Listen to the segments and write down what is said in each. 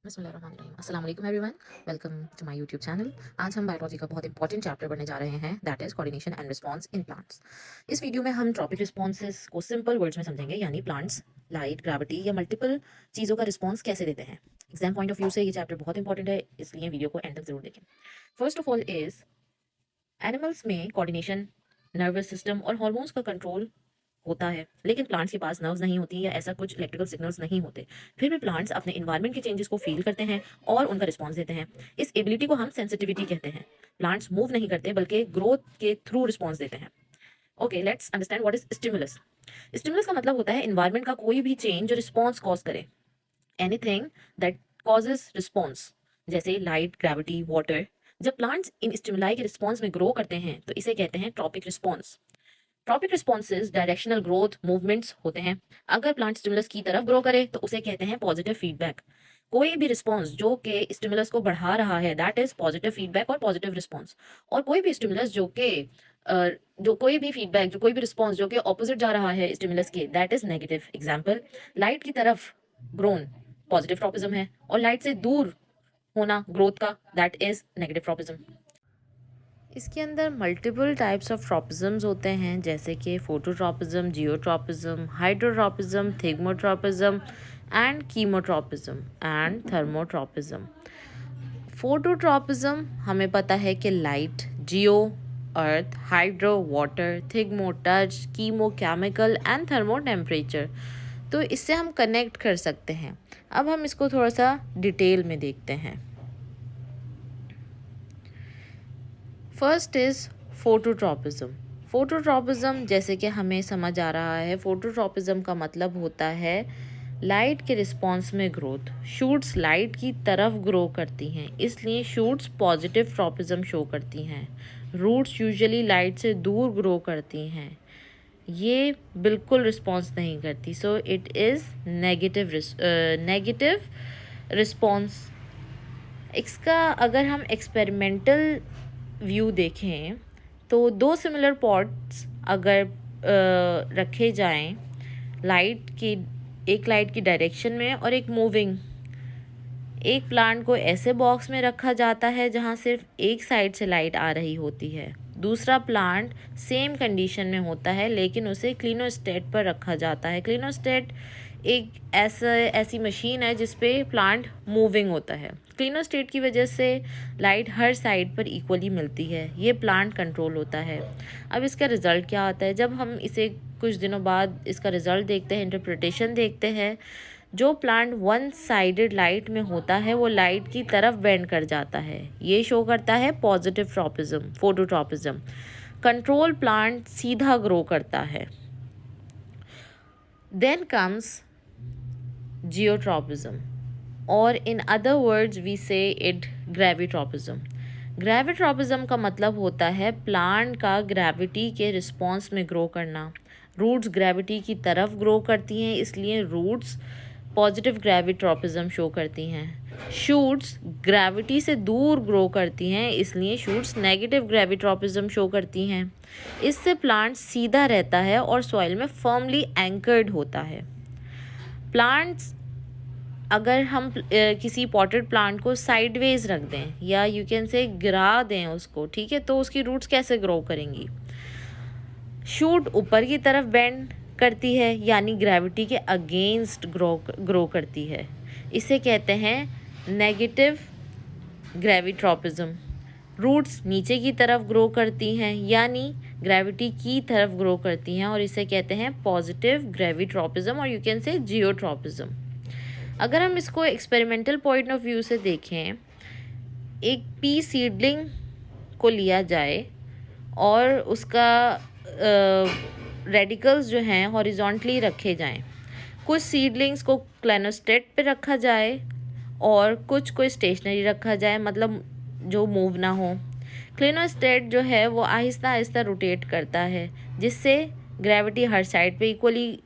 बिस्मिल्लाहिर्रहमानिर्रहीम। अस्सलाम वालेकुम everyone, welcome to my YouTube channel. आज हम बायोलॉजी का बहुत इंपॉर्टेंट चैप्टर पढ़ने जा रहे हैं, that is coordination and response in plants. इस वीडियो में हम ट्रॉपिक रिस्पॉन्सेस को सिंपल वर्ड्स में समझेंगे, यानी प्लांट्स लाइट, ग्रेविटी या मल्टीपल चीज़ों का रिस्पॉन्स कैसे देते हैं। एग्जाम पॉइंट ऑफ व्यू से ये चैप्टर बहुत इंपॉर्टेंट है, इसलिए वीडियो को एंड तक जरूर देखें। First of all is animals में कोऑर्डिनेशन, नर्वस सिस्टम और हॉर्मोन्स का कंट्रोल होता है, लेकिन प्लांट्स के पास नर्व्स नहीं होती या ऐसा कुछ इलेक्ट्रिकल सिग्नल्स नहीं होते। फिर भी प्लांट्स अपने इन्वायरमेंट के चेंजेस को फील करते हैं और उनका रिस्पॉन्स देते हैं। इस एबिलिटी को हम सेंसिटिविटी कहते हैं। प्लांट्स मूव नहीं करते बल्कि ग्रोथ के थ्रू रिस्पॉन्स देते हैं। Okay, let's understand what is stimulus. Stimulus का मतलब होता है इन्वायरमेंट का कोई भी चेंज जो रिस्पॉन्स कॉज करे, एनीथिंग दैट कॉजेज रिस्पॉन्स, जैसे लाइट, ग्रेविटी, वाटर। जब प्लांट्स इन स्टिमुलाई के रिस्पॉन्स में ग्रो करते हैं तो इसे कहते हैं tropic response. Tropic responses directional growth movements होते हैं। अगर प्लांट स्टिमुलस की तरफ ग्रो करे तो उसे कहते हैं पॉजिटिव फीडबैक। कोई भी रिस्पॉन्स जो कि स्टिमुलस को बढ़ा रहा है, दैट इज पॉजिटिव फीडबैक और पॉजिटिव रिस्पॉन्स। और कोई भी स्टिमुलस जो कोई भी फीडबैक, जो कोई भी रिस्पॉन्स जो कि ऑपोजिट जा रहा है स्टिमुलस के, that is negative. Example, light की तरफ ग्रोन पॉजिटिव ट्रॉपिज्म है और लाइट से दूर होना ग्रोथ का, दैट इज नेगेटिव ट्रॉपिज्म। इसके अंदर मल्टीपल टाइप्स ऑफ ट्रॉपिज्म्स होते हैं, जैसे कि phototropism, geotropism, hydrotropism, thigmotropism and chemotropism and thermotropism. Phototropism हमें पता है कि light, geo earth, hydro water, thigmo touch, chemo chemical and thermo temperature. तो इससे हम कनेक्ट कर सकते हैं। अब हम इसको थोड़ा सा डिटेल में देखते हैं। First is phototropism. फोटोट्रॉपिज्म जैसे कि हमें समझ आ रहा है, फोटोट्रॉपिज्म का मतलब होता है लाइट के रिस्पॉन्स में ग्रोथ। शूट्स लाइट की तरफ ग्रो करती हैं, इसलिए शूट्स पॉजिटिव ट्रॉपिज्म शो करती हैं। रूट्स यूजुअली लाइट से दूर ग्रो करती हैं, ये बिल्कुल रिस्पॉन्स नहीं करती। So it is negative response. इसका अगर हम एक्सपेरिमेंटल व्यू देखें तो दो सिमिलर पॉट्स अगर रखे जाएं, लाइट की, एक लाइट की डायरेक्शन में और एक मूविंग, एक प्लांट को ऐसे बॉक्स में रखा जाता है जहां सिर्फ एक साइड से लाइट आ रही होती है। दूसरा प्लांट सेम कंडीशन में होता है लेकिन उसे क्लिनोस्टेट पर रखा जाता है। क्लिनोस्टेट एक ऐसी मशीन है जिसपे प्लांट मूविंग होता है। क्लिनोस्टेट की वजह से लाइट हर साइड पर इक्वली मिलती है, ये प्लांट कंट्रोल होता है। अब इसका रिज़ल्ट क्या आता है? जब हम इसे कुछ दिनों बाद इसका रिज़ल्ट देखते हैं, इंटरप्रिटेशन देखते हैं, जो प्लांट वन साइडेड लाइट में होता है वो लाइट की तरफ बेंड कर जाता है। ये शो करता है positive tropism, phototropism. Control plant सीधा ग्रो करता है। Then comes geotropism, or in other words we say it gravitropism. Gravitropism का मतलब होता है प्लांट का ग्रेविटी के रिस्पॉन्स में ग्रो करना। रूट्स ग्रेविटी की तरफ ग्रो करती हैं, इसलिए रूट्स पॉजिटिव ग्रेविट्रोपिज्म शो करती हैं। शूट्स ग्रेविटी से दूर ग्रो करती हैं, इसलिए शूट्स नेगेटिव ग्रेविट्रोपिज्म शो करती हैं। इससे प्लांट सीधा रहता है और सॉइल में फर्मली एंकर्ड होता है। प्लांट्स, अगर हम किसी पॉटेड प्लांट को साइडवेज रख दें या यू कैन से गिरा दें उसको, ठीक है, तो उसकी रूट्स कैसे ग्रो करेंगी? शूट ऊपर की तरफ बेंड करती है, यानी ग्रेविटी के अगेंस्ट ग्रो करती है। इसे कहते हैं नेगेटिव ग्रेविट्रोपिज्म। रूट्स नीचे की तरफ ग्रो करती हैं, यानी ग्रेविटी की तरफ ग्रो करती हैं, और इसे कहते हैं पॉजिटिव ग्रेविट्रोपिज्म और यू कैन से जियोट्रोपिज्म। अगर हम इसको एक्सपेरिमेंटल पॉइंट ऑफ व्यू से देखें, एक पी सीडलिंग को लिया जाए और उसका रेडिकल्स जो हैं हॉरिजॉन्टली रखे जाएं। कुछ सीडलिंग्स को क्लेनोस्टेट पे रखा जाए और कुछ को स्टेशनरी रखा जाए, मतलब जो मूव ना हो। क्लिनोस्टेट जो है वो आहिस्ता आहिस्ता रोटेट करता है, जिससे ग्रेविटी हर साइड पे इक्वली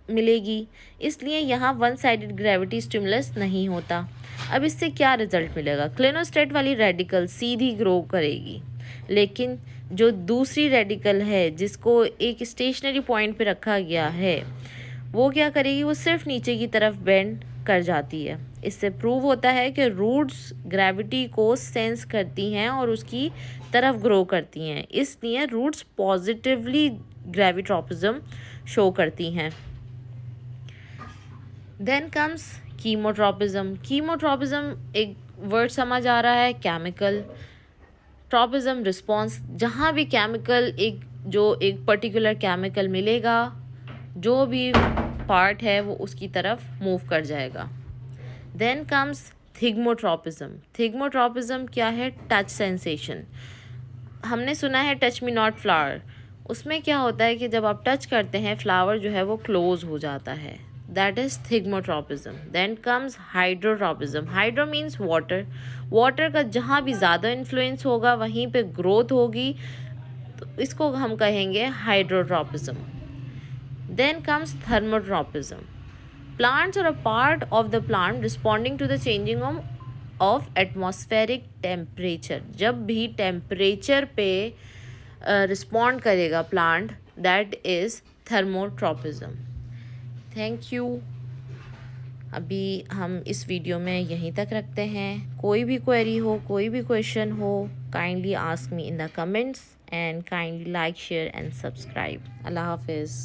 मिलेगी, इसलिए यहाँ वन साइडेड ग्रेविटी स्टिमुलस नहीं होता। अब इससे क्या रिजल्ट मिलेगा? क्लिनोस्टेट वाली रेडिकल सीधी ग्रो करेगी, लेकिन जो दूसरी रेडिकल है जिसको एक स्टेशनरी पॉइंट पे रखा गया है, वो क्या करेगी? वो सिर्फ नीचे की तरफ बेंड कर जाती है। इससे प्रूव होता है कि रूट्स ग्रेविटी को सेंस करती हैं और उसकी तरफ ग्रो करती हैं, इसलिए रूट्स पॉजिटिवली ग्रेविट्रोपिज्म शो करती हैं। Then comes chemotropism. कीमोट्रोपिज्म एक वर्ड समझ आ रहा है, केमिकल। ट्रोपिज्म रिस्पॉन्स, जहाँ भी केमिकल एक पर्टिकुलर केमिकल मिलेगा, जो भी पार्ट है वो उसकी तरफ मूव कर जाएगा। Then comes thigmotropism. थिग्मोट्रोपिज्म क्या है? Touch sensation. हमने सुना है टच मी नॉट फ्लावर, उसमें क्या होता है कि जब आप टच करते हैं फ्लावर जो है वो क्लोज हो जाता है, that is thigmotropism. Then comes hydrotropism. Hydro means water. Water का जहाँ भी ज़्यादा इन्फ्लुएंस होगा वहीं पे ग्रोथ होगी, तो इसको हम कहेंगे hydrotropism. Then comes thermotropism. Plants are a part of the plant responding to the changing of atmospheric temperature. जब भी टेम्परेचर पे रिस्पॉन्ड करेगा plant, that is thermotropism. Thank you. अभी हम इस वीडियो में यहीं तक रखते हैं। कोई भी क्वेरी हो, कोई भी क्वेश्चन हो, kindly ask me in the comments and kindly like, share and subscribe. अल्लाह हाफिज़।